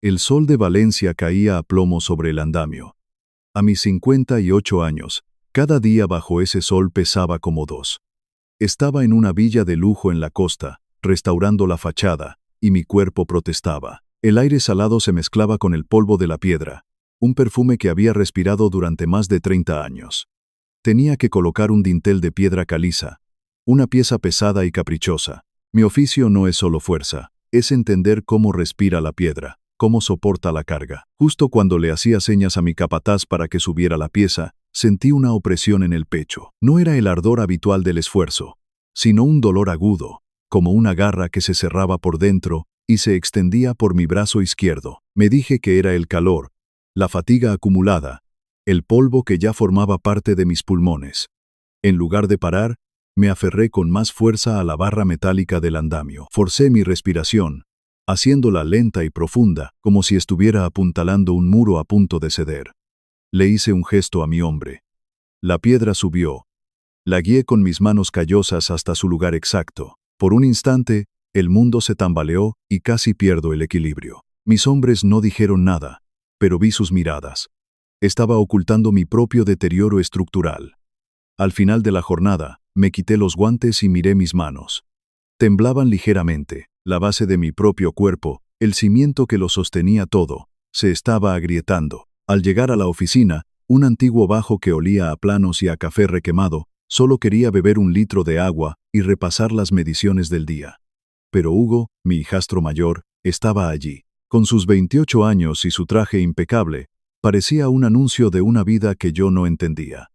El sol de Valencia caía a plomo sobre el andamio. A mis 58 años, cada día bajo ese sol pesaba como dos. Estaba en una villa de lujo en la costa, restaurando la fachada, y mi cuerpo protestaba. El aire salado se mezclaba con el polvo de la piedra, un perfume que había respirado durante más de 30 años. Tenía que colocar un dintel de piedra caliza, una pieza pesada y caprichosa. Mi oficio no es solo fuerza, es entender cómo respira la piedra, cómo soporta la carga. Justo cuando le hacía señas a mi capataz para que subiera la pieza, sentí una opresión en el pecho. No era el ardor habitual del esfuerzo, sino un dolor agudo, como una garra que se cerraba por dentro y se extendía por mi brazo izquierdo. Me dije que era el calor, la fatiga acumulada, el polvo que ya formaba parte de mis pulmones. En lugar de parar, me aferré con más fuerza a la barra metálica del andamio. Forcé mi respiración, haciéndola lenta y profunda, como si estuviera apuntalando un muro a punto de ceder. Le hice un gesto a mi hombre. La piedra subió. La guié con mis manos callosas hasta su lugar exacto. Por un instante, el mundo se tambaleó y casi pierdo el equilibrio. Mis hombres no dijeron nada, pero vi sus miradas. Estaba ocultando mi propio deterioro estructural. Al final de la jornada, me quité los guantes y miré mis manos. Temblaban ligeramente. La base de mi propio cuerpo, el cimiento que lo sostenía todo, se estaba agrietando. Al llegar a la oficina, un antiguo bajo que olía a planos y a café requemado, solo quería beber 1 litro de agua y repasar las mediciones del día. Pero Hugo, mi hijastro mayor, estaba allí. Con sus 28 años y su traje impecable, parecía un anuncio de una vida que yo no entendía.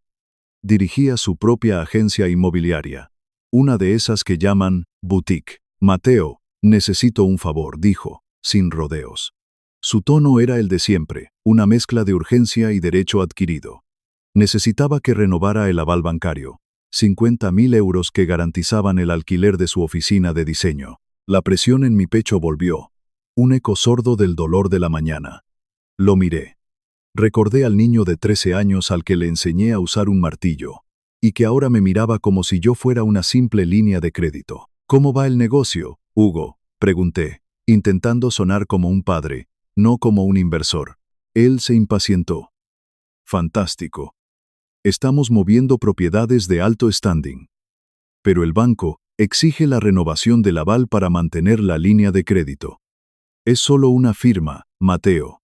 Dirigía su propia agencia inmobiliaria, una de esas que llaman boutique. Mateo, necesito un favor, dijo, sin rodeos. Su tono era el de siempre, una mezcla de urgencia y derecho adquirido. Necesitaba que renovara el aval bancario, 50.000 euros que garantizaban el alquiler de su oficina de diseño. La presión en mi pecho volvió, un eco sordo del dolor de la mañana. Lo miré. Recordé al niño de 13 años al que le enseñé a usar un martillo, y que ahora me miraba como si yo fuera una simple línea de crédito. ¿Cómo va el negocio, Hugo?, pregunté, intentando sonar como un padre, no como un inversor. Él se impacientó. Fantástico. Estamos moviendo propiedades de alto standing. Pero el banco exige la renovación del aval para mantener la línea de crédito. Es solo una firma, Mateo.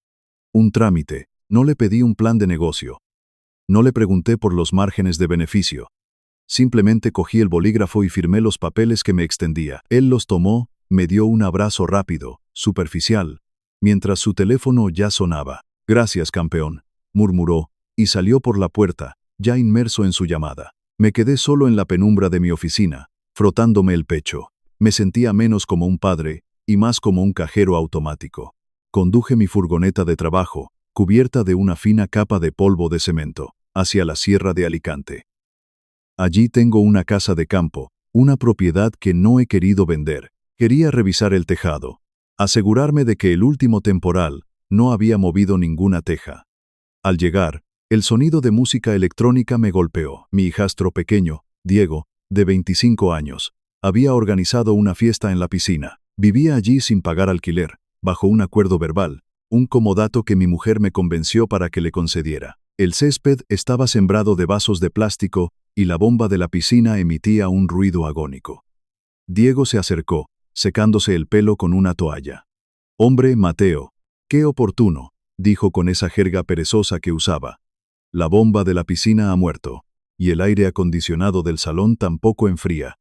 Un trámite. No le pedí un plan de negocio. No le pregunté por los márgenes de beneficio. Simplemente cogí el bolígrafo y firmé los papeles que me extendía. Él los tomó, me dio un abrazo rápido, superficial, mientras su teléfono ya sonaba. Gracias, campeón, murmuró, y salió por la puerta, ya inmerso en su llamada. Me quedé solo en la penumbra de mi oficina, frotándome el pecho. Me sentía menos como un padre, y más como un cajero automático. Conduje mi furgoneta de trabajo, cubierta de una fina capa de polvo de cemento, hacia la Sierra de Alicante. Allí tengo una casa de campo, una propiedad que no he querido vender. Quería revisar el tejado, asegurarme de que el último temporal no había movido ninguna teja. Al llegar, el sonido de música electrónica me golpeó. Mi hijastro pequeño, Diego, de 25 años, había organizado una fiesta en la piscina. Vivía allí sin pagar alquiler, bajo un acuerdo verbal, un comodato que mi mujer me convenció para que le concediera. El césped estaba sembrado de vasos de plástico y la bomba de la piscina emitía un ruido agónico. Diego se acercó, secándose el pelo con una toalla. «Hombre, Mateo, qué oportuno», dijo con esa jerga perezosa que usaba. «La bomba de la piscina ha muerto, y el aire acondicionado del salón tampoco enfría.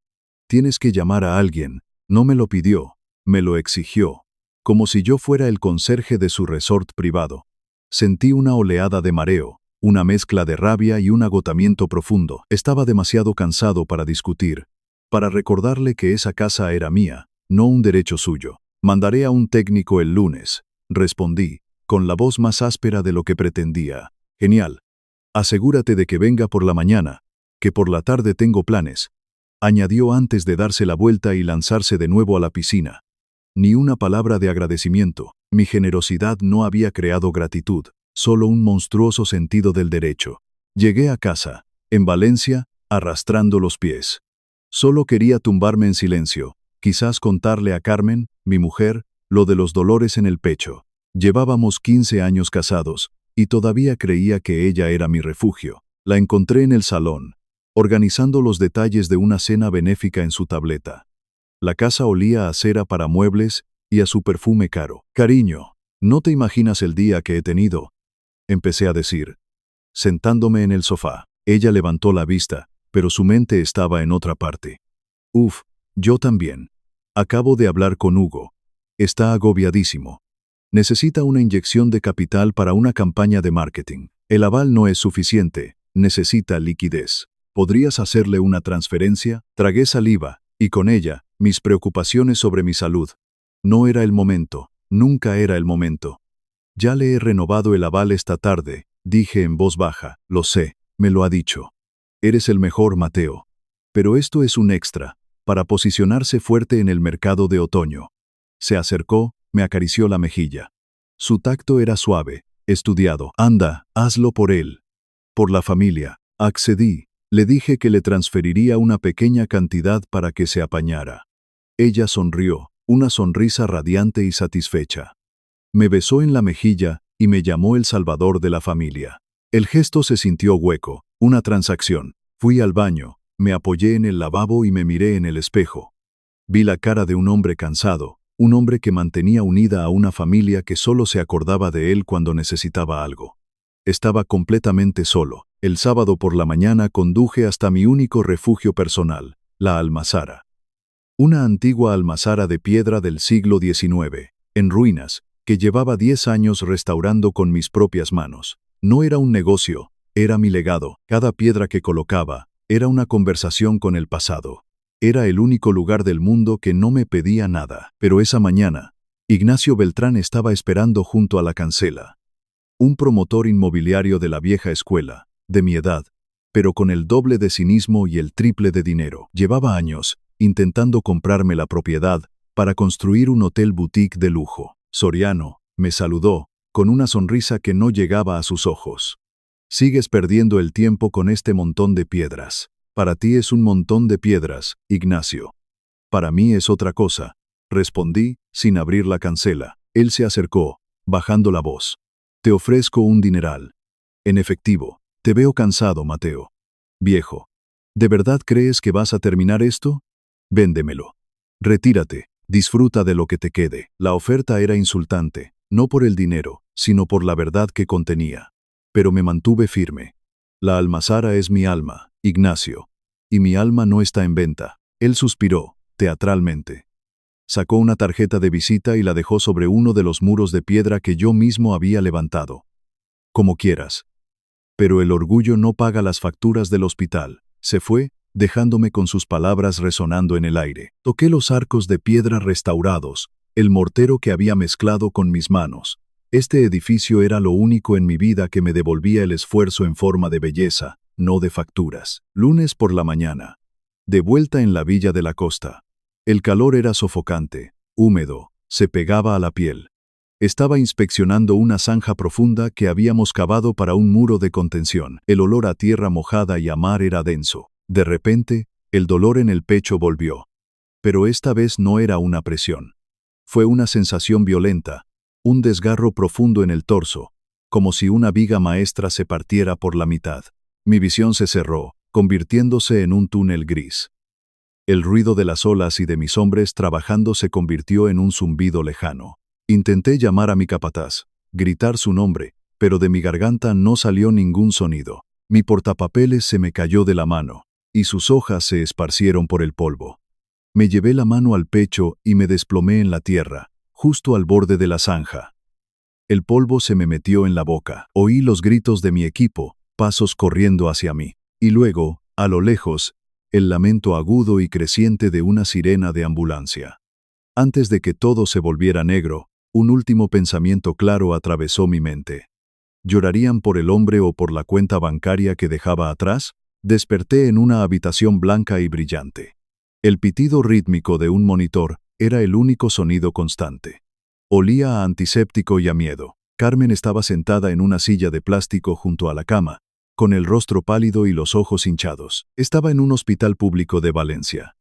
Tienes que llamar a alguien». No me lo pidió, me lo exigió, como si yo fuera el conserje de su resort privado. Sentí una oleada de mareo, una mezcla de rabia y un agotamiento profundo. Estaba demasiado cansado para discutir, para recordarle que esa casa era mía, no un derecho suyo. «Mandaré a un técnico el lunes», respondí, con la voz más áspera de lo que pretendía. «Genial. Asegúrate de que venga por la mañana, que por la tarde tengo planes», añadió antes de darse la vuelta y lanzarse de nuevo a la piscina. Ni una palabra de agradecimiento. Mi generosidad no había creado gratitud, solo un monstruoso sentido del derecho. Llegué a casa, en Valencia, arrastrando los pies. Solo quería tumbarme en silencio, quizás contarle a Carmen, mi mujer, lo de los dolores en el pecho. Llevábamos 15 años casados, y todavía creía que ella era mi refugio. La encontré en el salón, organizando los detalles de una cena benéfica en su tableta. La casa olía a cera para muebles y a su perfume caro. «Cariño, no te imaginas el día que he tenido», empecé a decir, sentándome en el sofá. Ella levantó la vista, pero su mente estaba en otra parte. «Uf, yo también. Acabo de hablar con Hugo. Está agobiadísimo. Necesita una inyección de capital para una campaña de marketing. El aval no es suficiente, necesita liquidez. ¿Podrías hacerle una transferencia?» Tragué saliva, y con ella, mis preocupaciones sobre mi salud. No era el momento, nunca era el momento. «Ya le he renovado el aval esta tarde», dije en voz baja. «Lo sé, me lo ha dicho. Eres el mejor, Mateo. Pero esto es un extra, para posicionarse fuerte en el mercado de otoño». Se acercó, me acarició la mejilla. Su tacto era suave, estudiado. «Anda, hazlo por él. Por la familia». Accedí. Le dije que le transferiría una pequeña cantidad para que se apañara. Ella sonrió, una sonrisa radiante y satisfecha. Me besó en la mejilla y me llamó el salvador de la familia. El gesto se sintió hueco, una transacción. Fui al baño, me apoyé en el lavabo y me miré en el espejo. Vi la cara de un hombre cansado, un hombre que mantenía unida a una familia que solo se acordaba de él cuando necesitaba algo. Estaba completamente solo. El sábado por la mañana conduje hasta mi único refugio personal, la almazara. Una antigua almazara de piedra del siglo XIX, en ruinas, que llevaba 10 años restaurando con mis propias manos. No era un negocio, era mi legado. Cada piedra que colocaba era una conversación con el pasado. Era el único lugar del mundo que no me pedía nada. Pero esa mañana, Ignacio Beltrán estaba esperando junto a la cancela. Un promotor inmobiliario de la vieja escuela, de mi edad, pero con el doble de cinismo y el triple de dinero. Llevaba años intentando comprarme la propiedad para construir un hotel boutique de lujo. Soriano me saludó con una sonrisa que no llegaba a sus ojos. «Sigues perdiendo el tiempo con este montón de piedras. Para ti es un montón de piedras, Ignacio. Para mí es otra cosa», respondí, sin abrir la cancela. Él se acercó, bajando la voz. «Te ofrezco un dineral. En efectivo. Te veo cansado, Mateo. Viejo. ¿De verdad crees que vas a terminar esto? Véndemelo. Retírate. Disfruta de lo que te quede». La oferta era insultante, no por el dinero, sino por la verdad que contenía. Pero me mantuve firme. «La almazara es mi alma, Ignacio. Y mi alma no está en venta». Él suspiró, teatralmente. Sacó una tarjeta de visita y la dejó sobre uno de los muros de piedra que yo mismo había levantado. «Como quieras. Pero el orgullo no paga las facturas del hospital». Se fue, dejándome con sus palabras resonando en el aire. Toqué los arcos de piedra restaurados, el mortero que había mezclado con mis manos. Este edificio era lo único en mi vida que me devolvía el esfuerzo en forma de belleza, no de facturas. Lunes por la mañana. De vuelta en la villa de la costa. El calor era sofocante, húmedo, se pegaba a la piel. Estaba inspeccionando una zanja profunda que habíamos cavado para un muro de contención. El olor a tierra mojada y a mar era denso. De repente, el dolor en el pecho volvió. Pero esta vez no era una presión. Fue una sensación violenta, un desgarro profundo en el torso, como si una viga maestra se partiera por la mitad. Mi visión se cerró, convirtiéndose en un túnel gris. El ruido de las olas y de mis hombres trabajando se convirtió en un zumbido lejano. Intenté llamar a mi capataz, gritar su nombre, pero de mi garganta no salió ningún sonido. Mi portapapeles se me cayó de la mano, y sus hojas se esparcieron por el polvo. Me llevé la mano al pecho y me desplomé en la tierra, justo al borde de la zanja. El polvo se me metió en la boca. Oí los gritos de mi equipo, pasos corriendo hacia mí. Y luego, a lo lejos, el lamento agudo y creciente de una sirena de ambulancia. Antes de que todo se volviera negro, un último pensamiento claro atravesó mi mente. ¿Llorarían por el hombre o por la cuenta bancaria que dejaba atrás? Desperté en una habitación blanca y brillante. El pitido rítmico de un monitor era el único sonido constante. Olía a antiséptico y a miedo. Carmen estaba sentada en una silla de plástico junto a la cama, con el rostro pálido y los ojos hinchados. Estaba en un hospital público de Valencia.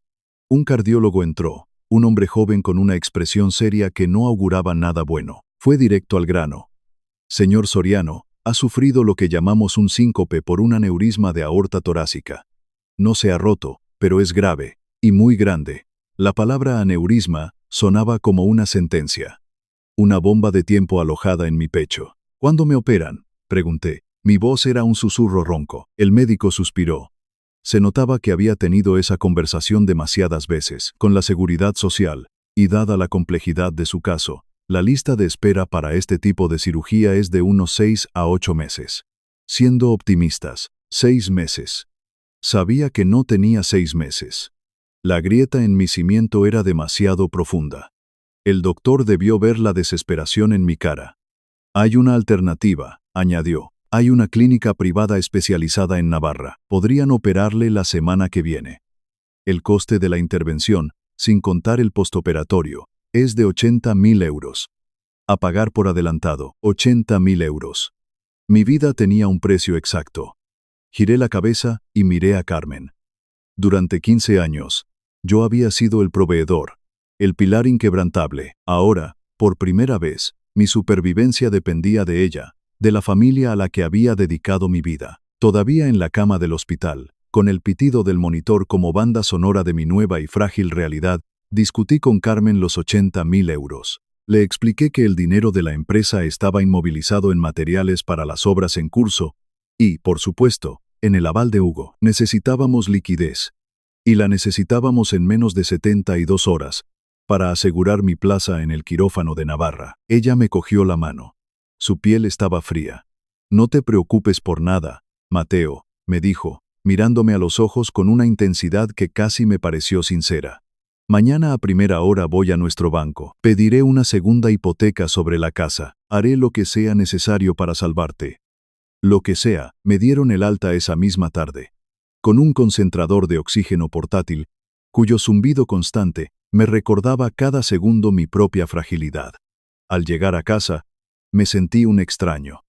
Un cardiólogo entró, un hombre joven con una expresión seria que no auguraba nada bueno. Fue directo al grano. Señor Soriano, ha sufrido lo que llamamos un síncope por un aneurisma de aorta torácica. No se ha roto, pero es grave, y muy grande. La palabra aneurisma sonaba como una sentencia. Una bomba de tiempo alojada en mi pecho. ¿Cuándo me operan?, pregunté. Mi voz era un susurro ronco. El médico suspiró. Se notaba que había tenido esa conversación demasiadas veces, con la seguridad social, y dada la complejidad de su caso, la lista de espera para este tipo de cirugía es de unos 6 a 8 meses. Siendo optimistas, 6 meses. Sabía que no tenía 6 meses. La grieta en mi cimiento era demasiado profunda. El doctor debió ver la desesperación en mi cara. Hay una alternativa, añadió. Hay una clínica privada especializada en Navarra. Podrían operarle la semana que viene. El coste de la intervención, sin contar el postoperatorio, es de 80.000 euros. A pagar por adelantado, 80.000 euros. Mi vida tenía un precio exacto. Giré la cabeza y miré a Carmen. Durante 15 años, yo había sido el proveedor, el pilar inquebrantable. Ahora, por primera vez, mi supervivencia dependía de ella, de la familia a la que había dedicado mi vida. Todavía en la cama del hospital, con el pitido del monitor como banda sonora de mi nueva y frágil realidad, discutí con Carmen los 80.000 euros. Le expliqué que el dinero de la empresa estaba inmovilizado en materiales para las obras en curso y, por supuesto, en el aval de Hugo. Necesitábamos liquidez. Y la necesitábamos en menos de 72 horas, para asegurar mi plaza en el quirófano de Navarra. Ella me cogió la mano. Su piel estaba fría. No te preocupes por nada, Mateo, me dijo, mirándome a los ojos con una intensidad que casi me pareció sincera. Mañana a primera hora voy a nuestro banco. Pediré una segunda hipoteca sobre la casa. Haré lo que sea necesario para salvarte. Lo que sea. Me dieron el alta esa misma tarde. Con un concentrador de oxígeno portátil, cuyo zumbido constante me recordaba cada segundo mi propia fragilidad. Al llegar a casa, me sentí un extraño.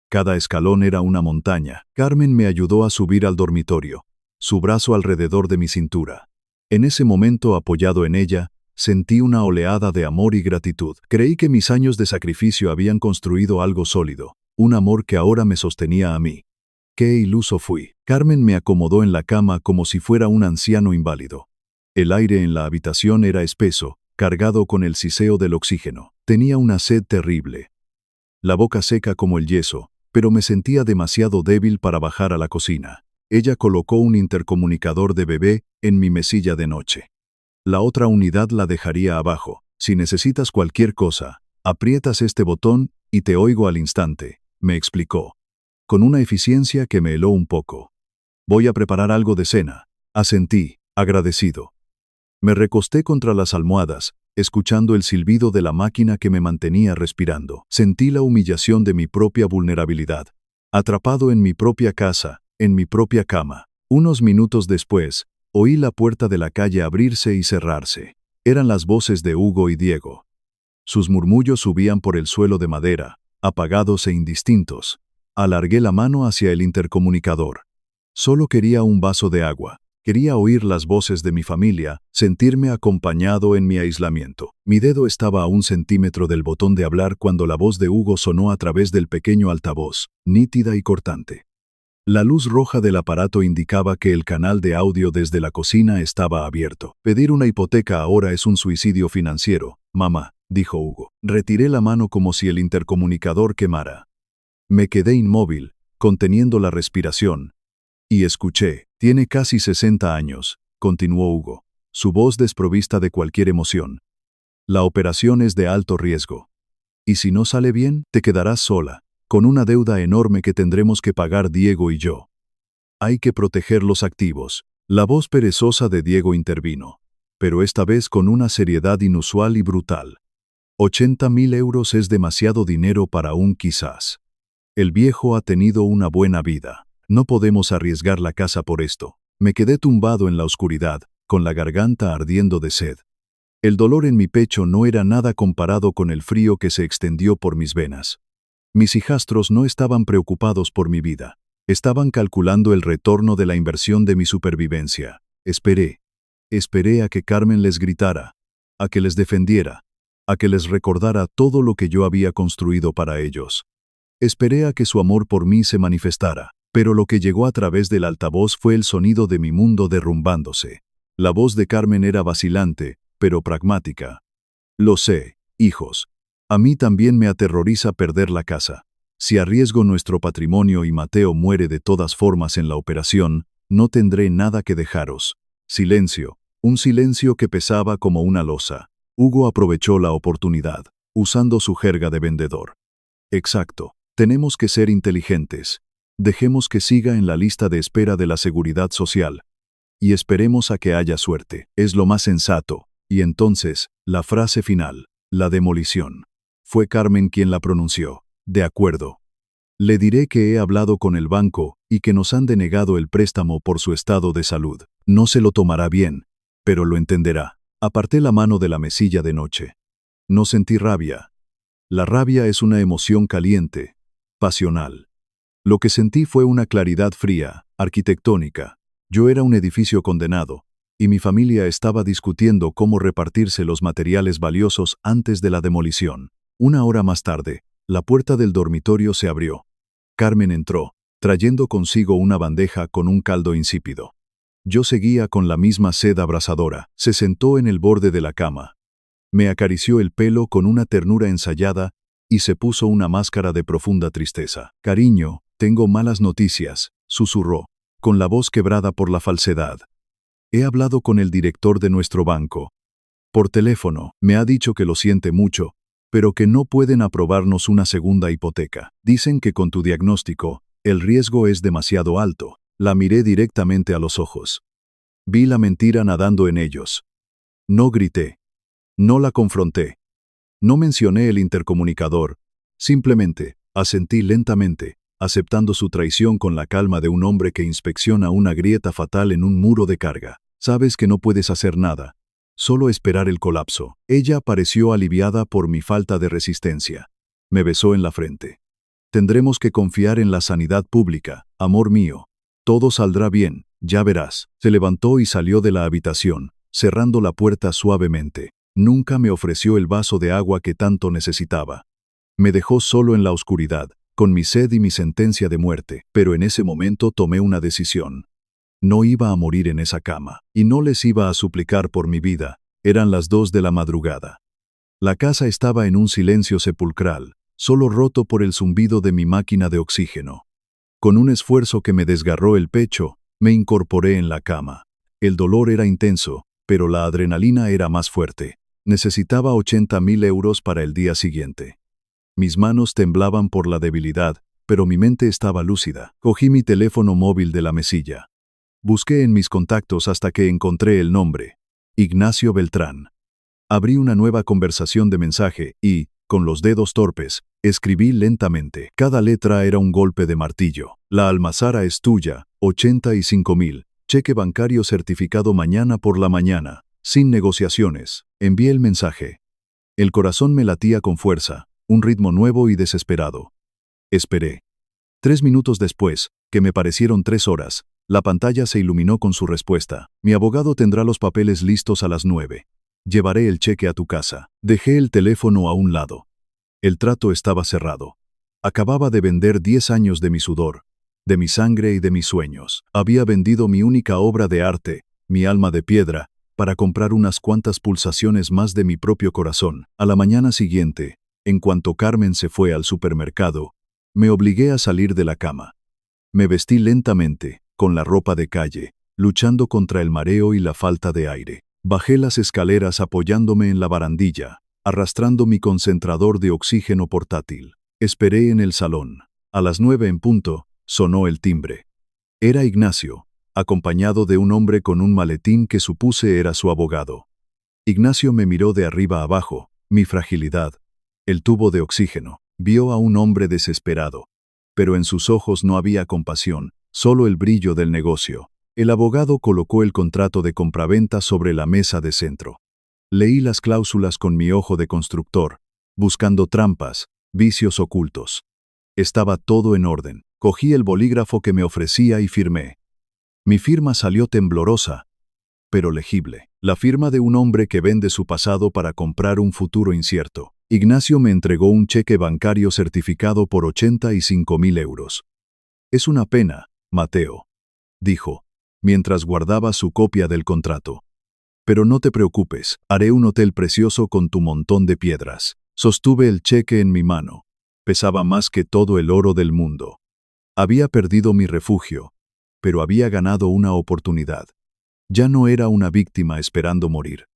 Cada escalón era una montaña. Carmen me ayudó a subir al dormitorio, su brazo alrededor de mi cintura. En ese momento, apoyado en ella, sentí una oleada de amor y gratitud. Creí que mis años de sacrificio habían construido algo sólido, un amor que ahora me sostenía a mí. Qué iluso fui. Carmen me acomodó en la cama como si fuera un anciano inválido. El aire en la habitación era espeso, cargado con el siseo del oxígeno. Tenía una sed terrible. La boca seca como el yeso, pero me sentía demasiado débil para bajar a la cocina. Ella colocó un intercomunicador de bebé en mi mesilla de noche. La otra unidad la dejaría abajo. Si necesitas cualquier cosa, aprietas este botón y te oigo al instante, me explicó, con una eficiencia que me heló un poco. Voy a preparar algo de cena, asentí, agradecido. Me recosté contra las almohadas, escuchando el silbido de la máquina que me mantenía respirando. Sentí la humillación de mi propia vulnerabilidad. Atrapado en mi propia casa, en mi propia cama. Unos minutos después, oí la puerta de la calle abrirse y cerrarse. Eran las voces de Hugo y Diego. Sus murmullos subían por el suelo de madera, apagados e indistintos. Alargué la mano hacia el intercomunicador. Solo quería un vaso de agua. Quería oír las voces de mi familia, sentirme acompañado en mi aislamiento. Mi dedo estaba a 1 centímetro del botón de hablar cuando la voz de Hugo sonó a través del pequeño altavoz, nítida y cortante. La luz roja del aparato indicaba que el canal de audio desde la cocina estaba abierto. Pedir una hipoteca ahora es un suicidio financiero, mamá, dijo Hugo. Retiré la mano como si el intercomunicador quemara. Me quedé inmóvil, conteniendo la respiración. Y escuché. Tiene casi 60 años, continuó Hugo, su voz desprovista de cualquier emoción. La operación es de alto riesgo. Y si no sale bien, te quedarás sola, con una deuda enorme que tendremos que pagar Diego y yo. Hay que proteger los activos. La voz perezosa de Diego intervino, pero esta vez con una seriedad inusual y brutal. 80.000 euros es demasiado dinero para un quizás. El viejo ha tenido una buena vida. No podemos arriesgar la casa por esto. Me quedé tumbado en la oscuridad, con la garganta ardiendo de sed. El dolor en mi pecho no era nada comparado con el frío que se extendió por mis venas. Mis hijastros no estaban preocupados por mi vida. Estaban calculando el retorno de la inversión de mi supervivencia. Esperé. Esperé a que Carmen les gritara, a que les defendiera, a que les recordara todo lo que yo había construido para ellos. Esperé a que su amor por mí se manifestara, pero lo que llegó a través del altavoz fue el sonido de mi mundo derrumbándose. La voz de Carmen era vacilante, pero pragmática. Lo sé, hijos. A mí también me aterroriza perder la casa. Si arriesgo nuestro patrimonio y Mateo muere de todas formas en la operación, no tendré nada que dejaros. Silencio. Un silencio que pesaba como una losa. Hugo aprovechó la oportunidad, usando su jerga de vendedor. Exacto. Tenemos que ser inteligentes. Dejemos que siga en la lista de espera de la Seguridad Social. Y esperemos a que haya suerte. Es lo más sensato. Y entonces, la frase final, la demolición. Fue Carmen quien la pronunció. De acuerdo. Le diré que he hablado con el banco y que nos han denegado el préstamo por su estado de salud. No se lo tomará bien, pero lo entenderá. Aparté la mano de la mesilla de noche. No sentí rabia. La rabia es una emoción caliente, pasional. Lo que sentí fue una claridad fría, arquitectónica. Yo era un edificio condenado, y mi familia estaba discutiendo cómo repartirse los materiales valiosos antes de la demolición. Una hora más tarde, la puerta del dormitorio se abrió. Carmen entró, trayendo consigo una bandeja con un caldo insípido. Yo seguía con la misma sed abrasadora. Se sentó en el borde de la cama. Me acarició el pelo con una ternura ensayada y se puso una máscara de profunda tristeza. Cariño, tengo malas noticias, susurró, con la voz quebrada por la falsedad. He hablado con el director de nuestro banco. Por teléfono, me ha dicho que lo siente mucho, pero que no pueden aprobarnos una segunda hipoteca. Dicen que con tu diagnóstico, el riesgo es demasiado alto. La miré directamente a los ojos. Vi la mentira nadando en ellos. No grité. No la confronté. No mencioné el intercomunicador. Simplemente, asentí lentamente, aceptando su traición con la calma de un hombre que inspecciona una grieta fatal en un muro de carga. Sabes que no puedes hacer nada. Solo esperar el colapso. Ella pareció aliviada por mi falta de resistencia. Me besó en la frente. Tendremos que confiar en la sanidad pública, amor mío. Todo saldrá bien, ya verás. Se levantó y salió de la habitación, cerrando la puerta suavemente. Nunca me ofreció el vaso de agua que tanto necesitaba. Me dejó solo en la oscuridad, con mi sed y mi sentencia de muerte, pero en ese momento tomé una decisión. No iba a morir en esa cama, y no les iba a suplicar por mi vida. Eran las 2 de la madrugada. La casa estaba en un silencio sepulcral, solo roto por el zumbido de mi máquina de oxígeno. Con un esfuerzo que me desgarró el pecho, me incorporé en la cama. El dolor era intenso, pero la adrenalina era más fuerte. Necesitaba 80.000 euros para el día siguiente. Mis manos temblaban por la debilidad, pero mi mente estaba lúcida. Cogí mi teléfono móvil de la mesilla. Busqué en mis contactos hasta que encontré el nombre. Ignacio Beltrán. Abrí una nueva conversación de mensaje y, con los dedos torpes, escribí lentamente. Cada letra era un golpe de martillo. La almazara es tuya, 85.000. Cheque bancario certificado mañana por la mañana. Sin negociaciones. Envié el mensaje. El corazón me latía con fuerza, un ritmo nuevo y desesperado. Esperé. 3 minutos después, que me parecieron 3 horas, la pantalla se iluminó con su respuesta. Mi abogado tendrá los papeles listos a las 9. Llevaré el cheque a tu casa. Dejé el teléfono a un lado. El trato estaba cerrado. Acababa de vender 10 años de mi sudor, de mi sangre y de mis sueños. Había vendido mi única obra de arte, mi alma de piedra, para comprar unas cuantas pulsaciones más de mi propio corazón. A la mañana siguiente, en cuanto Carmen se fue al supermercado, me obligué a salir de la cama. Me vestí lentamente, con la ropa de calle, luchando contra el mareo y la falta de aire. Bajé las escaleras apoyándome en la barandilla, arrastrando mi concentrador de oxígeno portátil. Esperé en el salón. A las 9 en punto, sonó el timbre. Era Ignacio, acompañado de un hombre con un maletín que supuse era su abogado. Ignacio me miró de arriba abajo, mi fragilidad, el tubo de oxígeno. Vio a un hombre desesperado, pero en sus ojos no había compasión, solo el brillo del negocio. El abogado colocó el contrato de compraventa sobre la mesa de centro. Leí las cláusulas con mi ojo de constructor, buscando trampas, vicios ocultos. Estaba todo en orden. Cogí el bolígrafo que me ofrecía y firmé. Mi firma salió temblorosa, pero legible. La firma de un hombre que vende su pasado para comprar un futuro incierto. Ignacio me entregó un cheque bancario certificado por 85.000 euros. Es una pena, Mateo, dijo, mientras guardaba su copia del contrato. Pero no te preocupes, haré un hotel precioso con tu montón de piedras. Sostuve el cheque en mi mano. Pesaba más que todo el oro del mundo. Había perdido mi refugio, pero había ganado una oportunidad. Ya no era una víctima esperando morir.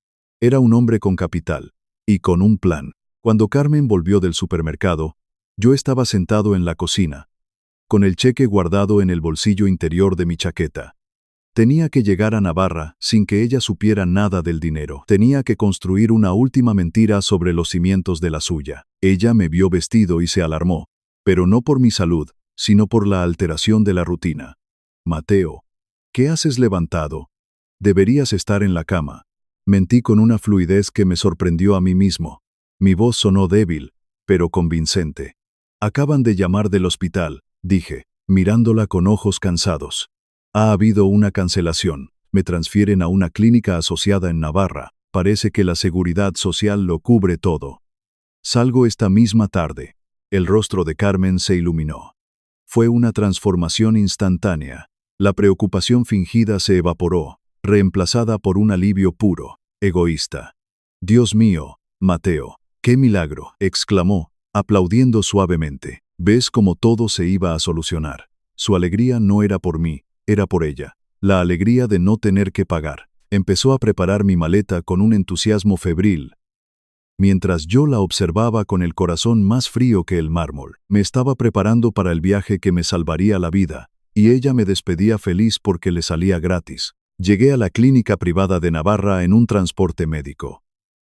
Era un hombre con capital y con un plan. Cuando Carmen volvió del supermercado, yo estaba sentado en la cocina, con el cheque guardado en el bolsillo interior de mi chaqueta. Tenía que llegar a Navarra sin que ella supiera nada del dinero. Tenía que construir una última mentira sobre los cimientos de la suya. Ella me vio vestido y se alarmó, pero no por mi salud, sino por la alteración de la rutina. Mateo, ¿qué haces levantado? Deberías estar en la cama. Mentí con una fluidez que me sorprendió a mí mismo. Mi voz sonó débil, pero convincente. Acaban de llamar del hospital, dije, mirándola con ojos cansados. Ha habido una cancelación. Me transfieren a una clínica asociada en Navarra. Parece que la seguridad social lo cubre todo. Salgo esta misma tarde. El rostro de Carmen se iluminó. Fue una transformación instantánea. La preocupación fingida se evaporó, reemplazada por un alivio puro, egoísta. Dios mío, Mateo, ¡qué milagro!, exclamó, aplaudiendo suavemente. ¿Ves cómo todo se iba a solucionar? Su alegría no era por mí, era por ella. La alegría de no tener que pagar. Empezó a preparar mi maleta con un entusiasmo febril. Mientras yo la observaba con el corazón más frío que el mármol, me estaba preparando para el viaje que me salvaría la vida, y ella me despedía feliz porque le salía gratis. Llegué a la clínica privada de Navarra en un transporte médico.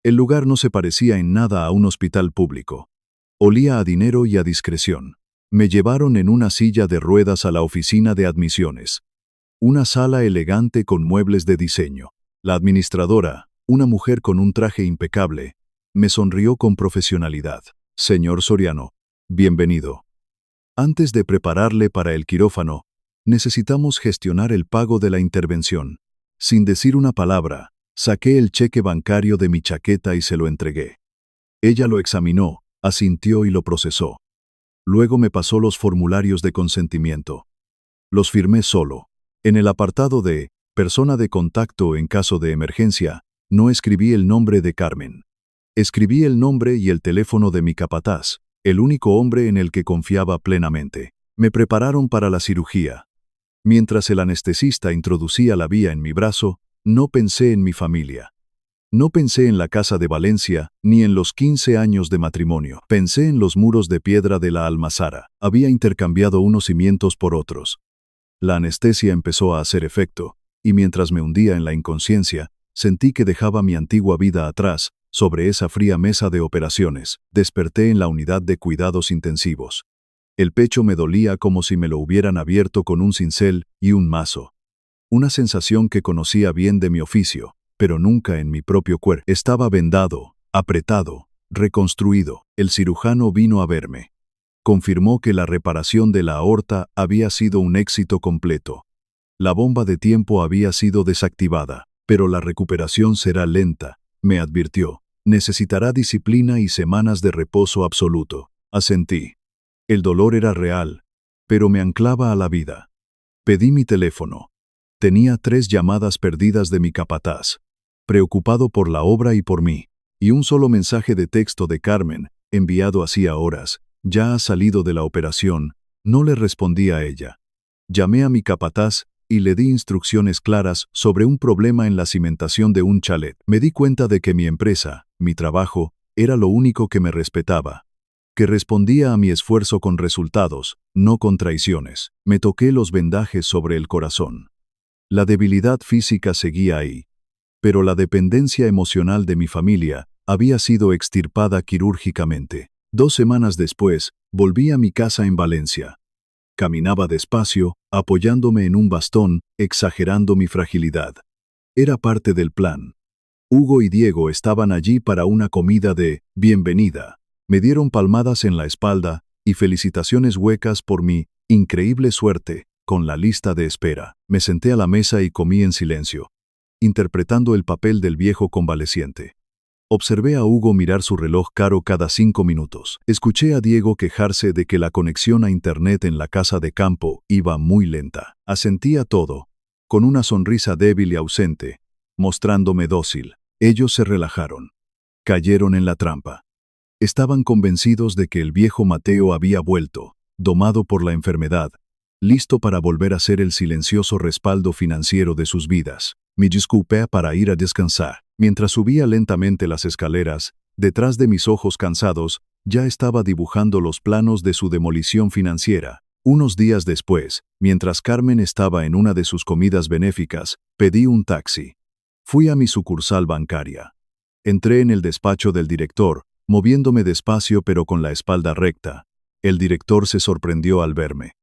El lugar no se parecía en nada a un hospital público. Olía a dinero y a discreción. Me llevaron en una silla de ruedas a la oficina de admisiones. Una sala elegante con muebles de diseño. La administradora, una mujer con un traje impecable, me sonrió con profesionalidad. Señor Soriano, bienvenido. Antes de prepararle para el quirófano, necesitamos gestionar el pago de la intervención. Sin decir una palabra, saqué el cheque bancario de mi chaqueta y se lo entregué. Ella lo examinó, asintió y lo procesó. Luego me pasó los formularios de consentimiento. Los firmé solo. En el apartado de persona de contacto en caso de emergencia, no escribí el nombre de Carmen. Escribí el nombre y el teléfono de mi capataz, el único hombre en el que confiaba plenamente. Me prepararon para la cirugía. Mientras el anestesista introducía la vía en mi brazo, no pensé en mi familia. No pensé en la casa de Valencia, ni en los 15 años de matrimonio. Pensé en los muros de piedra de la almazara. Había intercambiado unos cimientos por otros. La anestesia empezó a hacer efecto, y mientras me hundía en la inconsciencia, sentí que dejaba mi antigua vida atrás, sobre esa fría mesa de operaciones. Desperté en la unidad de cuidados intensivos. El pecho me dolía como si me lo hubieran abierto con un cincel y un mazo. Una sensación que conocía bien de mi oficio, pero nunca en mi propio cuerpo. Estaba vendado, apretado, reconstruido. El cirujano vino a verme. Confirmó que la reparación de la aorta había sido un éxito completo. La bomba de tiempo había sido desactivada, pero la recuperación será lenta, me advirtió. Necesitará disciplina y semanas de reposo absoluto. Asentí. El dolor era real, pero me anclaba a la vida. Pedí mi teléfono. Tenía 3 llamadas perdidas de mi capataz, preocupado por la obra y por mí, y un solo mensaje de texto de Carmen, enviado hacía horas. Ya ha salido de la operación. No le respondí a ella. Llamé a mi capataz y le di instrucciones claras sobre un problema en la cimentación de un chalet. Me di cuenta de que mi empresa, mi trabajo, era lo único que me respetaba, que respondía a mi esfuerzo con resultados, no con traiciones. Me toqué los vendajes sobre el corazón. La debilidad física seguía ahí, pero la dependencia emocional de mi familia había sido extirpada quirúrgicamente. 2 semanas después, volví a mi casa en Valencia. Caminaba despacio, apoyándome en un bastón, exagerando mi fragilidad. Era parte del plan. Hugo y Diego estaban allí para una comida de bienvenida. Me dieron palmadas en la espalda y felicitaciones huecas por mi increíble suerte con la lista de espera. Me senté a la mesa y comí en silencio. interpretando el papel del viejo convaleciente. Observé a Hugo mirar su reloj caro cada 5 minutos. Escuché a Diego quejarse de que la conexión a Internet en la casa de campo iba muy lenta. Asentí a todo, con una sonrisa débil y ausente, mostrándome dócil. Ellos se relajaron. Cayeron en la trampa. Estaban convencidos de que el viejo Mateo había vuelto, domado por la enfermedad, listo para volver a ser el silencioso respaldo financiero de sus vidas. Me disculpé para ir a descansar. Mientras subía lentamente las escaleras, detrás de mis ojos cansados, ya estaba dibujando los planos de su demolición financiera. Unos días después, mientras Carmen estaba en una de sus comidas benéficas, pedí un taxi. Fui a mi sucursal bancaria. Entré en el despacho del director, moviéndome despacio pero con la espalda recta. El director se sorprendió al verme.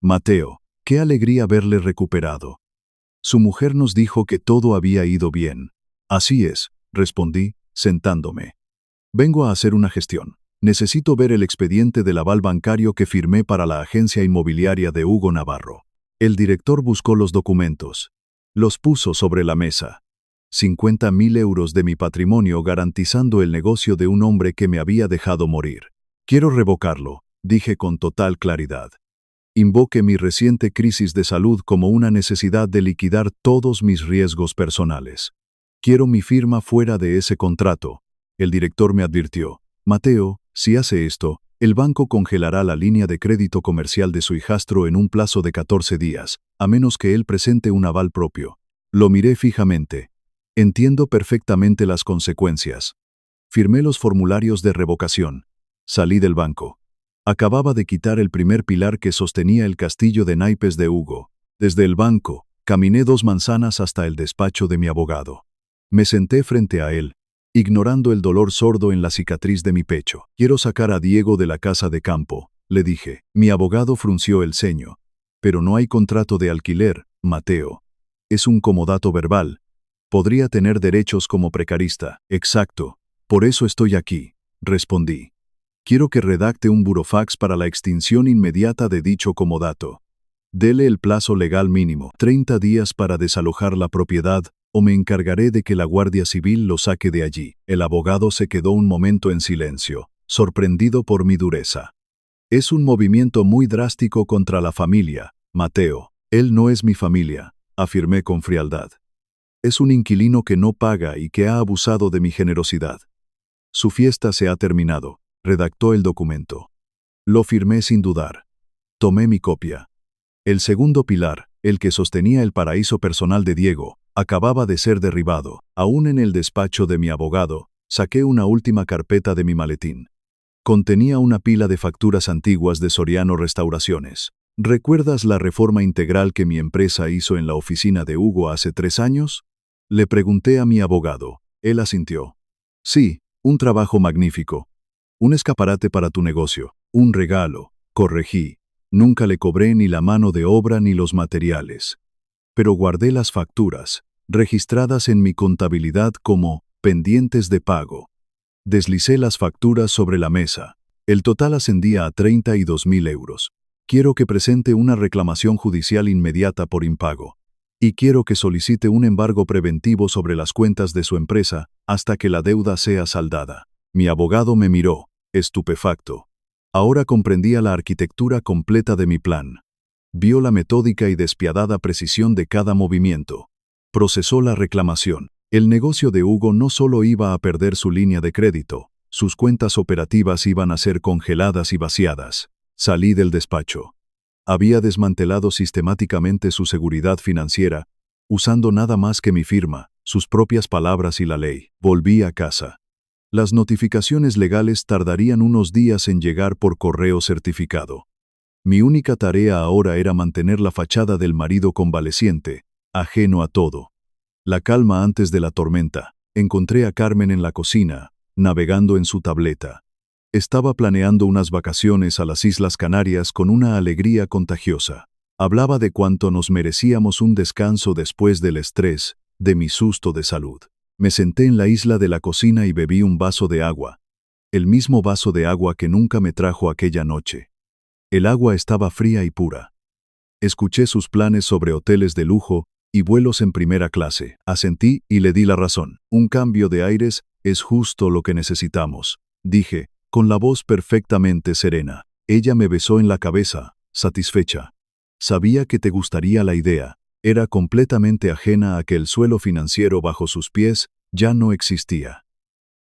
Mateo, qué alegría verle recuperado. Su mujer nos dijo que todo había ido bien. Así es, respondí, sentándome. Vengo a hacer una gestión. Necesito ver el expediente del aval bancario que firmé para la agencia inmobiliaria de Hugo Navarro. El director buscó los documentos. Los puso sobre la mesa. 50.000 euros de mi patrimonio garantizando el negocio de un hombre que me había dejado morir. Quiero revocarlo, dije con total claridad. Invoqué mi reciente crisis de salud como una necesidad de liquidar todos mis riesgos personales. Quiero mi firma fuera de ese contrato. El director me advirtió. Mateo, si hace esto, el banco congelará la línea de crédito comercial de su hijastro en un plazo de 14 días, a menos que él presente un aval propio. Lo miré fijamente. Entiendo perfectamente las consecuencias. Firmé los formularios de revocación. Salí del banco. Acababa de quitar el primer pilar que sostenía el castillo de naipes de Hugo. Desde el banco, caminé 2 manzanas hasta el despacho de mi abogado. Me senté frente a él, ignorando el dolor sordo en la cicatriz de mi pecho. Quiero sacar a Diego de la casa de campo, le dije. Mi abogado frunció el ceño. Pero no hay contrato de alquiler, Mateo. Es un comodato verbal. Podría tener derechos como precarista. Exacto. Por eso estoy aquí, respondí. Quiero que redacte un burofax para la extinción inmediata de dicho comodato. Dele el plazo legal mínimo, 30 días para desalojar la propiedad, o me encargaré de que la Guardia Civil lo saque de allí. El abogado se quedó un momento en silencio, sorprendido por mi dureza. Es un movimiento muy drástico contra la familia, Mateo. Él no es mi familia, afirmé con frialdad. Es un inquilino que no paga y que ha abusado de mi generosidad. Su fiesta se ha terminado, redactó el documento. Lo firmé sin dudar. Tomé mi copia. El segundo pilar, el que sostenía el paraíso personal de Diego, acababa de ser derribado. Aún en el despacho de mi abogado, saqué una última carpeta de mi maletín. Contenía una pila de facturas antiguas de Soriano Restauraciones. ¿Recuerdas la reforma integral que mi empresa hizo en la oficina de Hugo hace 3 años? Le pregunté a mi abogado. Él asintió. Sí, un trabajo magnífico. Un escaparate para tu negocio. Un regalo. Corregí. Nunca le cobré ni la mano de obra ni los materiales. Pero guardé las facturas, registradas en mi contabilidad como pendientes de pago. Deslicé las facturas sobre la mesa. El total ascendía a 32.000 euros. Quiero que presente una reclamación judicial inmediata por impago. Y quiero que solicite un embargo preventivo sobre las cuentas de su empresa hasta que la deuda sea saldada. Mi abogado me miró, estupefacto. Ahora comprendía la arquitectura completa de mi plan. Vio la metódica y despiadada precisión de cada movimiento. Procesó la reclamación. El negocio de Hugo no solo iba a perder su línea de crédito, sus cuentas operativas iban a ser congeladas y vaciadas. Salí del despacho. Había desmantelado sistemáticamente su seguridad financiera, usando nada más que mi firma, sus propias palabras y la ley. Volví a casa. Las notificaciones legales tardarían unos días en llegar por correo certificado. Mi única tarea ahora era mantener la fachada del marido convaleciente, ajeno a todo. La calma antes de la tormenta. Encontré a Carmen en la cocina, navegando en su tableta. Estaba planeando unas vacaciones a las Islas Canarias con una alegría contagiosa. Hablaba de cuánto nos merecíamos un descanso después del estrés, de mi susto de salud. Me senté en la isla de la cocina y bebí un vaso de agua. El mismo vaso de agua que nunca me trajo aquella noche. El agua estaba fría y pura. Escuché sus planes sobre hoteles de lujo Y vuelos en primera clase. Asentí y le di la razón. Un cambio de aires es justo lo que necesitamos, dije, con la voz perfectamente serena. Ella me besó en la cabeza, satisfecha. Sabía que te gustaría la idea. Era completamente ajena a que el suelo financiero bajo sus pies ya no existía.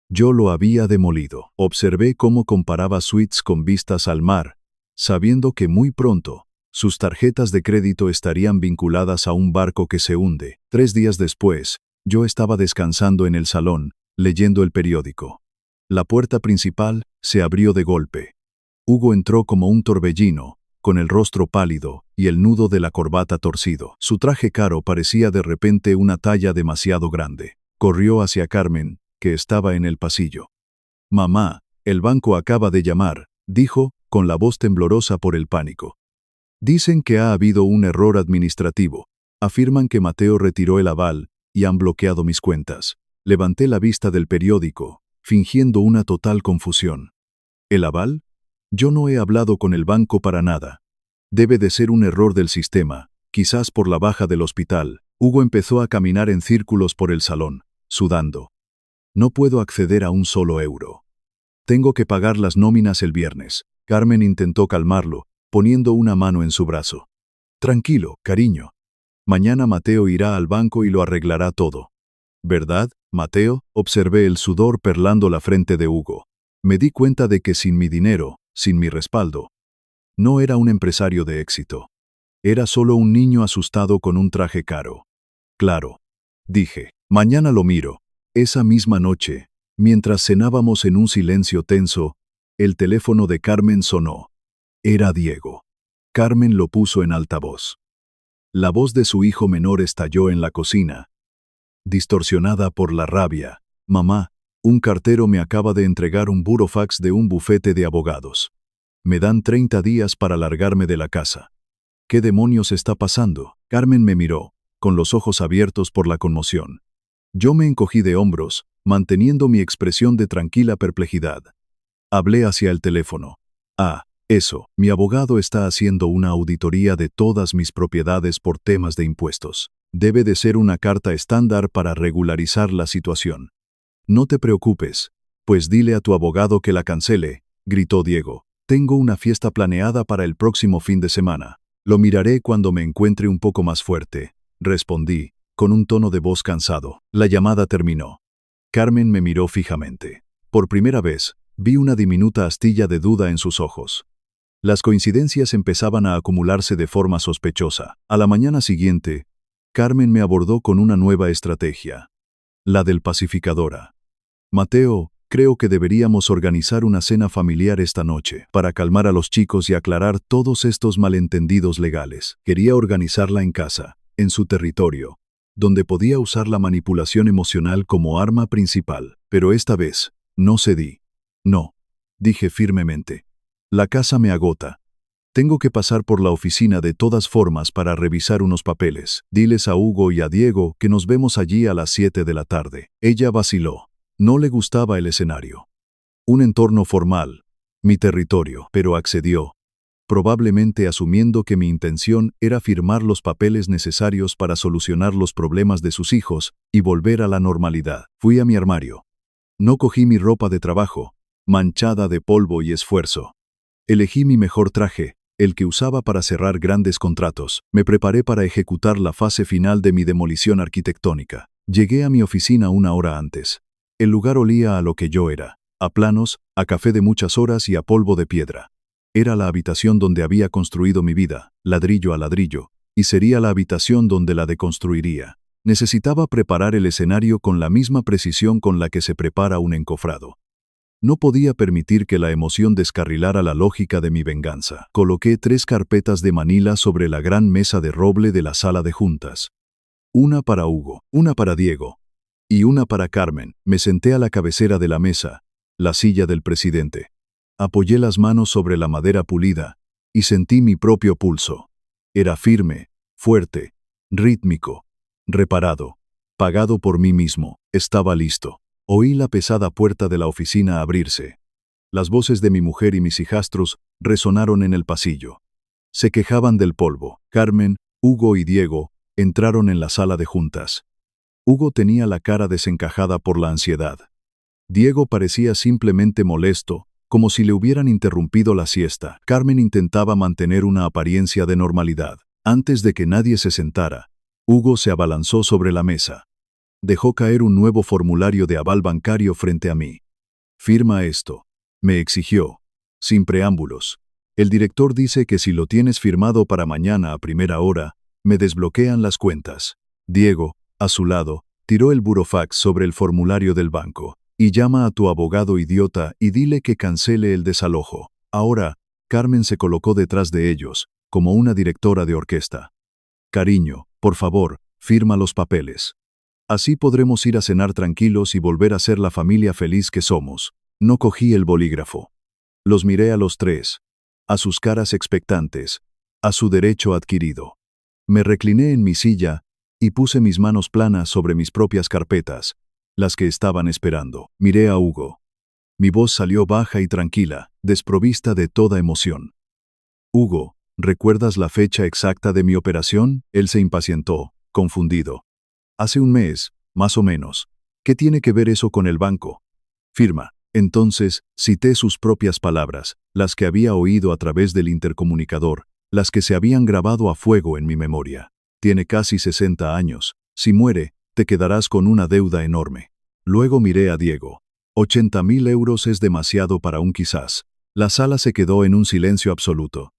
Yo lo había demolido. Observé cómo comparaba suites con vistas al mar, sabiendo que muy pronto sus tarjetas de crédito estarían vinculadas a un barco que se hunde. 3 días después, yo estaba descansando en el salón, leyendo el periódico. La puerta principal se abrió de golpe. Hugo entró como un torbellino, con el rostro pálido y el nudo de la corbata torcido. Su traje caro parecía de repente una talla demasiado grande. Corrió hacia Carmen, que estaba en el pasillo. «Mamá, el banco acaba de llamar», dijo, con la voz temblorosa por el pánico. «Dicen que ha habido un error administrativo. Afirman que Mateo retiró el aval y han bloqueado mis cuentas». Levanté la vista del periódico, fingiendo una total confusión. ¿El aval? Yo no he hablado con el banco para nada. Debe de ser un error del sistema, quizás por la baja del hospital. Hugo empezó a caminar en círculos por el salón, sudando. «No puedo acceder a un solo euro. Tengo que pagar las nóminas el viernes». Carmen intentó calmarlo, poniendo una mano en su brazo. «Tranquilo, cariño. Mañana Mateo irá al banco y lo arreglará todo». «¿Verdad, Mateo?», observé el sudor perlando la frente de Hugo. Me di cuenta de que sin mi dinero, sin mi respaldo, no era un empresario de éxito. Era solo un niño asustado con un traje caro. «Claro», dije, «mañana lo miro». Esa misma noche, mientras cenábamos en un silencio tenso, el teléfono de Carmen sonó. Era Diego. Carmen lo puso en altavoz. La voz de su hijo menor estalló en la cocina, distorsionada por la rabia. «Mamá, un cartero me acaba de entregar un burofax de un bufete de abogados. Me dan 30 días para largarme de la casa». «¿Qué demonios está pasando?». Carmen me miró, con los ojos abiertos por la conmoción. Yo me encogí de hombros, manteniendo mi expresión de tranquila perplejidad. Hablé hacia el teléfono. Eso, mi abogado está haciendo una auditoría de todas mis propiedades por temas de impuestos. Debe de ser una carta estándar para regularizar la situación». «No te preocupes, pues dile a tu abogado que la cancele», gritó Diego. «Tengo una fiesta planeada para el próximo fin de semana. Lo miraré cuando me encuentre un poco más fuerte», respondí, con un tono de voz cansado. La llamada terminó. Carmen me miró fijamente. Por primera vez, vi una diminuta astilla de duda en sus ojos. Las coincidencias empezaban a acumularse de forma sospechosa. A la mañana siguiente, Carmen me abordó con una nueva estrategia. La del pacificadora. «Mateo, creo que deberíamos organizar una cena familiar esta noche, para calmar a los chicos y aclarar todos estos malentendidos legales». Quería organizarla en casa, en su territorio, donde podía usar la manipulación emocional como arma principal. Pero esta vez, no cedí. «No», dije firmemente. «La casa me agota. Tengo que pasar por la oficina de todas formas para revisar unos papeles. Diles a Hugo y a Diego que nos vemos allí a las 7 de la tarde». Ella vaciló. No le gustaba el escenario. Un entorno formal, mi territorio, pero accedió, probablemente asumiendo que mi intención era firmar los papeles necesarios para solucionar los problemas de sus hijos y volver a la normalidad. Fui a mi armario. No cogí mi ropa de trabajo, manchada de polvo y esfuerzo. Elegí mi mejor traje, el que usaba para cerrar grandes contratos. Me preparé para ejecutar la fase final de mi demolición arquitectónica. Llegué a mi oficina 1 hora antes. El lugar olía a lo que yo era, a planos, a café de muchas horas y a polvo de piedra. Era la habitación donde había construido mi vida, ladrillo a ladrillo, y sería la habitación donde la deconstruiría. Necesitaba preparar el escenario con la misma precisión con la que se prepara un encofrado. No podía permitir que la emoción descarrilara la lógica de mi venganza. Coloqué 3 carpetas de manila sobre la gran mesa de roble de la sala de juntas. Una para Hugo, una para Diego, y una para Carmen. Me senté a la cabecera de la mesa, la silla del presidente. Apoyé las manos sobre la madera pulida y sentí mi propio pulso. Era firme, fuerte, rítmico, reparado, pagado por mí mismo. Estaba listo. Oí la pesada puerta de la oficina abrirse. Las voces de mi mujer y mis hijastros resonaron en el pasillo. Se quejaban del polvo. Carmen, Hugo y Diego Entraron en la sala de juntas. Hugo tenía la cara desencajada por la ansiedad. Diego parecía simplemente molesto, como si le hubieran interrumpido la siesta. Carmen intentaba mantener una apariencia de normalidad. Antes de que nadie se sentara, Hugo se abalanzó sobre la mesa. Dejó caer un nuevo formulario de aval bancario frente a mí. «Firma esto», me exigió, sin preámbulos. «El director dice que si lo tienes firmado para mañana a primera hora, me desbloquean las cuentas». Diego, a su lado, tiró el burofax sobre el formulario del banco. «Y llama a tu abogado idiota y dile que cancele el desalojo». Ahora, Carmen se colocó detrás de ellos, como una directora de orquesta. «Cariño, por favor, firma los papeles. Así podremos ir a cenar tranquilos y volver a ser la familia feliz que somos». No cogí el bolígrafo. Los miré a los tres, a sus caras expectantes, a su derecho adquirido. Me recliné en mi silla y puse mis manos planas sobre mis propias carpetas, las que estaban esperando. Miré a Hugo. Mi voz salió baja y tranquila, desprovista de toda emoción. «Hugo, ¿recuerdas la fecha exacta de mi operación?». Él se impacientó, confundido. «Hace un mes, más o menos. ¿Qué tiene que ver eso con el banco?». «Firma». Entonces, cité sus propias palabras, las que había oído a través del intercomunicador, las que se habían grabado a fuego en mi memoria. «Tiene casi 60 años. Si muere, te quedarás con una deuda enorme». Luego miré a Diego. 80.000 euros es demasiado para un quizás. La sala se quedó en un silencio absoluto.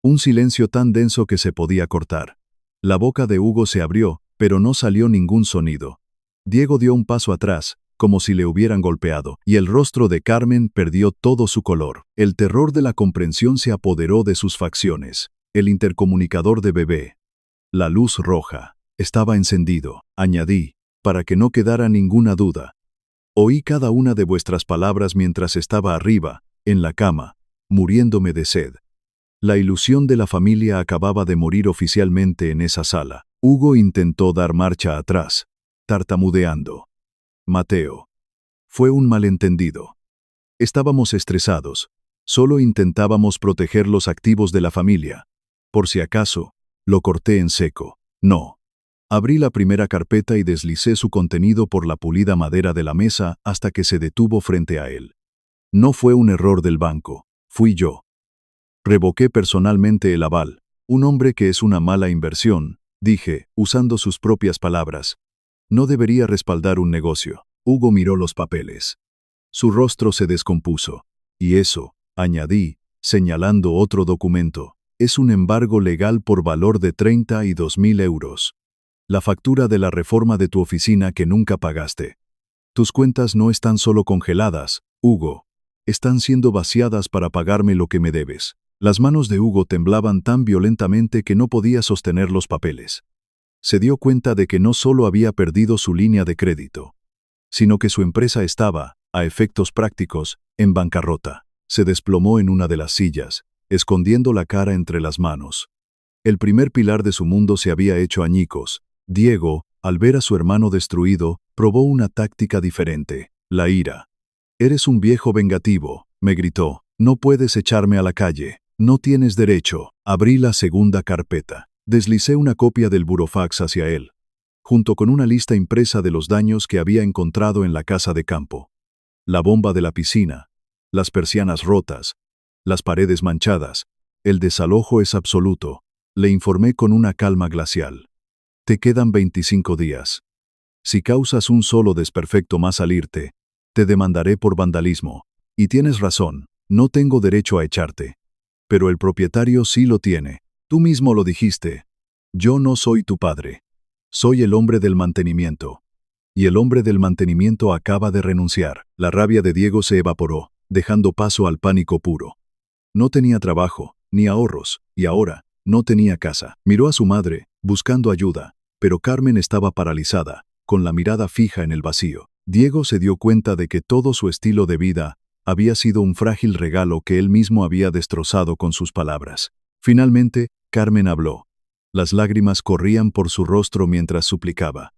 Un silencio tan denso que se podía cortar. La boca de Hugo se abrió, pero no salió ningún sonido. Diego dio un paso atrás, como si le hubieran golpeado, y el rostro de Carmen perdió todo su color. El terror de la comprensión se apoderó de sus facciones. El intercomunicador de bebé. La luz roja. Estaba encendido, añadí, para que no quedara ninguna duda. Oí cada una de vuestras palabras mientras estaba arriba, en la cama, muriéndome de sed. La ilusión de la familia acababa de morir oficialmente en esa sala. Hugo intentó dar marcha atrás, tartamudeando. «Mateo. Fue un malentendido. Estábamos estresados. Solo intentábamos proteger los activos de la familia. Por si acaso», lo corté en seco. «No». Abrí la primera carpeta y deslicé su contenido por la pulida madera de la mesa hasta que se detuvo frente a él. «No fue un error del banco. Fui yo. Revoqué personalmente el aval. Un hombre que es una mala inversión», dije, usando sus propias palabras. «No debería respaldar un negocio». Hugo miró los papeles. Su rostro se descompuso. «Y eso», añadí, señalando otro documento, «es un embargo legal por valor de 32.000 euros. La factura de la reforma de tu oficina que nunca pagaste. Tus cuentas no están solo congeladas, Hugo. Están siendo vaciadas para pagarme lo que me debes». Las manos de Hugo temblaban tan violentamente que no podía sostener los papeles. Se dio cuenta de que no solo había perdido su línea de crédito, sino que su empresa estaba, a efectos prácticos, en bancarrota. Se desplomó en una de las sillas, escondiendo la cara entre las manos. El primer pilar de su mundo se había hecho añicos. Diego, al ver a su hermano destruido, probó una táctica diferente: la ira. «Eres un viejo vengativo», me gritó. «No puedes echarme a la calle. No tienes derecho». Abrí la segunda carpeta. Deslicé una copia del burofax hacia él, junto con una lista impresa de los daños que había encontrado en la casa de campo. La bomba de la piscina, las persianas rotas, las paredes manchadas. «El desalojo es absoluto», le informé con una calma glacial. «Te quedan 25 días. Si causas un solo desperfecto más al irte, te demandaré por vandalismo. Y tienes razón, no tengo derecho a echarte. Pero el propietario sí lo tiene. Tú mismo lo dijiste. Yo no soy tu padre. Soy el hombre del mantenimiento. Y el hombre del mantenimiento acaba de renunciar». La rabia de Diego se evaporó, dejando paso al pánico puro. No tenía trabajo, ni ahorros, y ahora, no tenía casa. Miró a su madre, buscando ayuda, pero Carmen estaba paralizada, con la mirada fija en el vacío. Diego se dio cuenta de que todo su estilo de vida había sido un frágil regalo que él mismo había destrozado con sus palabras. Finalmente, Carmen habló. Las lágrimas corrían por su rostro mientras suplicaba.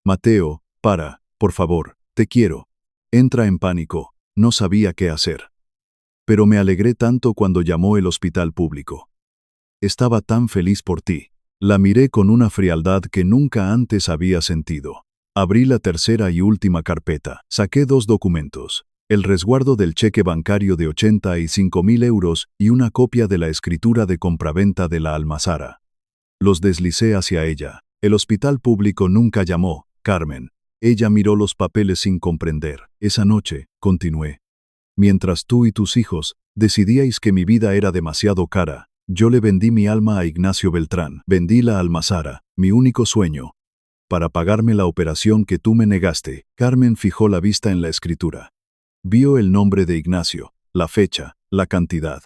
«Mateo, para, por favor, te quiero». Entra en pánico, no sabía qué hacer. Pero me alegré tanto cuando llamó el hospital público. Estaba tan feliz por ti. La miré con una frialdad que nunca antes había sentido. Abrí la tercera y última carpeta. Saqué 2 documentos. El resguardo del cheque bancario de 85.000 euros y una copia de la escritura de compraventa de la almazara. Los deslicé hacia ella. El hospital público nunca llamó, Carmen. Ella miró los papeles sin comprender. Esa noche, continué. Mientras tú y tus hijos decidíais que mi vida era demasiado cara, yo le vendí mi alma a Ignacio Beltrán. Vendí la almazara, mi único sueño, para pagarme la operación que tú me negaste. Carmen fijó la vista en la escritura. Vio el nombre de Ignacio, la fecha, la cantidad.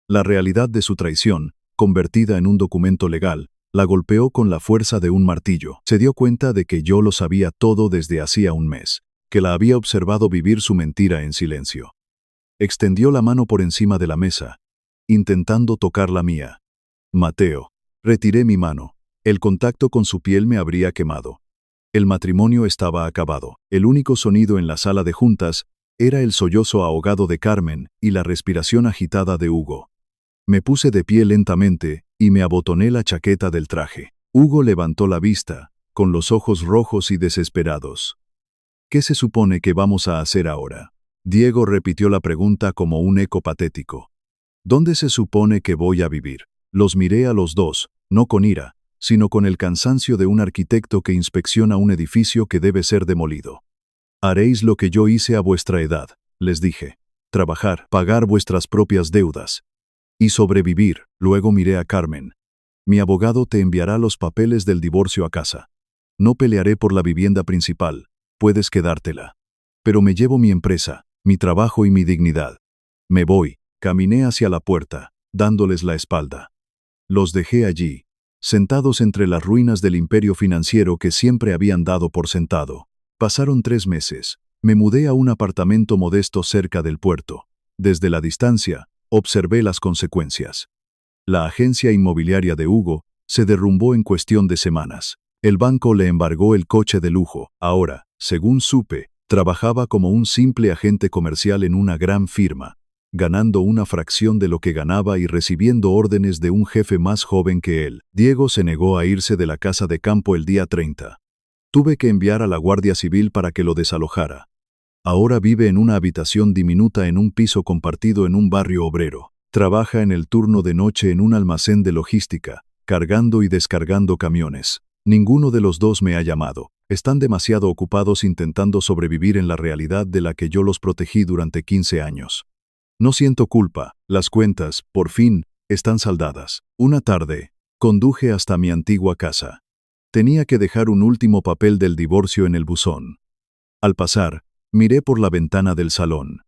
La realidad de su traición, convertida en un documento legal, la golpeó con la fuerza de un martillo. Se dio cuenta de que yo lo sabía todo desde hacía un mes, que la había observado vivir su mentira en silencio. Extendió la mano por encima de la mesa, intentando tocar la mía. Mateo. Retiré mi mano. El contacto con su piel me habría quemado. El matrimonio estaba acabado. El único sonido en la sala de juntas era el sollozo ahogado de Carmen y la respiración agitada de Hugo. Me puse de pie lentamente y me abotoné la chaqueta del traje. Hugo levantó la vista, con los ojos rojos y desesperados. ¿Qué se supone que vamos a hacer ahora? Diego repitió la pregunta como un eco patético. ¿Dónde se supone que voy a vivir? Los miré a los dos, no con ira, sino con el cansancio de un arquitecto que inspecciona un edificio que debe ser demolido. Haréis lo que yo hice a vuestra edad, les dije. Trabajar, pagar vuestras propias deudas. Y sobrevivir. Luego miré a Carmen. Mi abogado te enviará los papeles del divorcio a casa. No pelearé por la vivienda principal, puedes quedártela. Pero me llevo mi empresa, mi trabajo y mi dignidad. Me voy. Caminé hacia la puerta, dándoles la espalda. Los dejé allí, sentados entre las ruinas del imperio financiero que siempre habían dado por sentado. Pasaron 3 meses. Me mudé a un apartamento modesto cerca del puerto. Desde la distancia, observé las consecuencias. La agencia inmobiliaria de Hugo se derrumbó en cuestión de semanas. El banco le embargó el coche de lujo. Ahora, según supe, trabajaba como un simple agente comercial en una gran firma, ganando una fracción de lo que ganaba y recibiendo órdenes de un jefe más joven que él. Diego se negó a irse de la casa de campo el día 30. Tuve que enviar a la Guardia Civil para que lo desalojara. Ahora vive en una habitación diminuta en un piso compartido en un barrio obrero. Trabaja en el turno de noche en un almacén de logística, cargando y descargando camiones. Ninguno de los dos me ha llamado. Están demasiado ocupados intentando sobrevivir en la realidad de la que yo los protegí durante 15 años. No siento culpa. Las cuentas, por fin, están saldadas. Una tarde, conduje hasta mi antigua casa. Tenía que dejar un último papel del divorcio en el buzón. Al pasar, miré por la ventana del salón.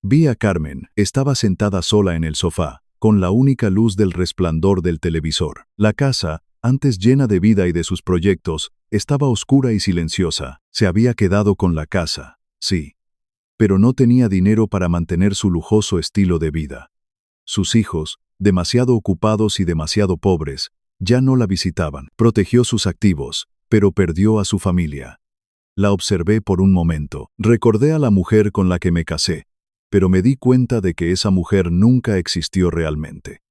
Vi a Carmen. Estaba sentada sola en el sofá, con la única luz del resplandor del televisor. La casa, antes llena de vida y de sus proyectos, estaba oscura y silenciosa. Se había quedado con la casa, sí. Pero no tenía dinero para mantener su lujoso estilo de vida. Sus hijos, demasiado ocupados y demasiado pobres, ya no la visitaban. Protegió sus activos, pero perdió a su familia. La observé por un momento. Recordé a la mujer con la que me casé, pero me di cuenta de que esa mujer nunca existió realmente.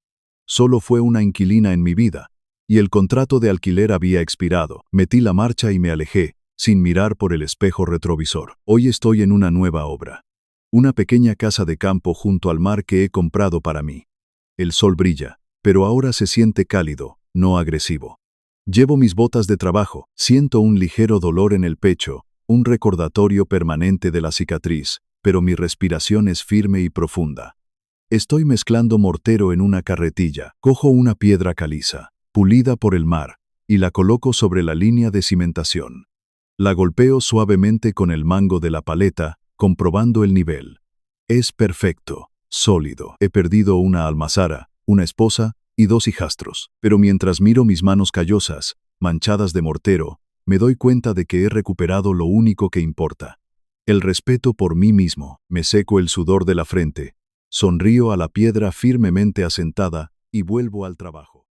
Solo fue una inquilina en mi vida, y el contrato de alquiler había expirado. Metí la marcha y me alejé, sin mirar por el espejo retrovisor. Hoy estoy en una nueva obra. Una pequeña casa de campo junto al mar que he comprado para mí. El sol brilla, pero ahora se siente cálido, no agresivo. Llevo mis botas de trabajo, siento un ligero dolor en el pecho, un recordatorio permanente de la cicatriz, pero mi respiración es firme y profunda. Estoy mezclando mortero en una carretilla. Cojo una piedra caliza, pulida por el mar, y la coloco sobre la línea de cimentación. La golpeo suavemente con el mango de la paleta, comprobando el nivel. Es perfecto, sólido. He perdido una almazara, una esposa y 2 hijastros. Pero mientras miro mis manos callosas, manchadas de mortero, me doy cuenta de que he recuperado lo único que importa. El respeto por mí mismo. Me seco el sudor de la frente, sonrío a la piedra firmemente asentada y vuelvo al trabajo.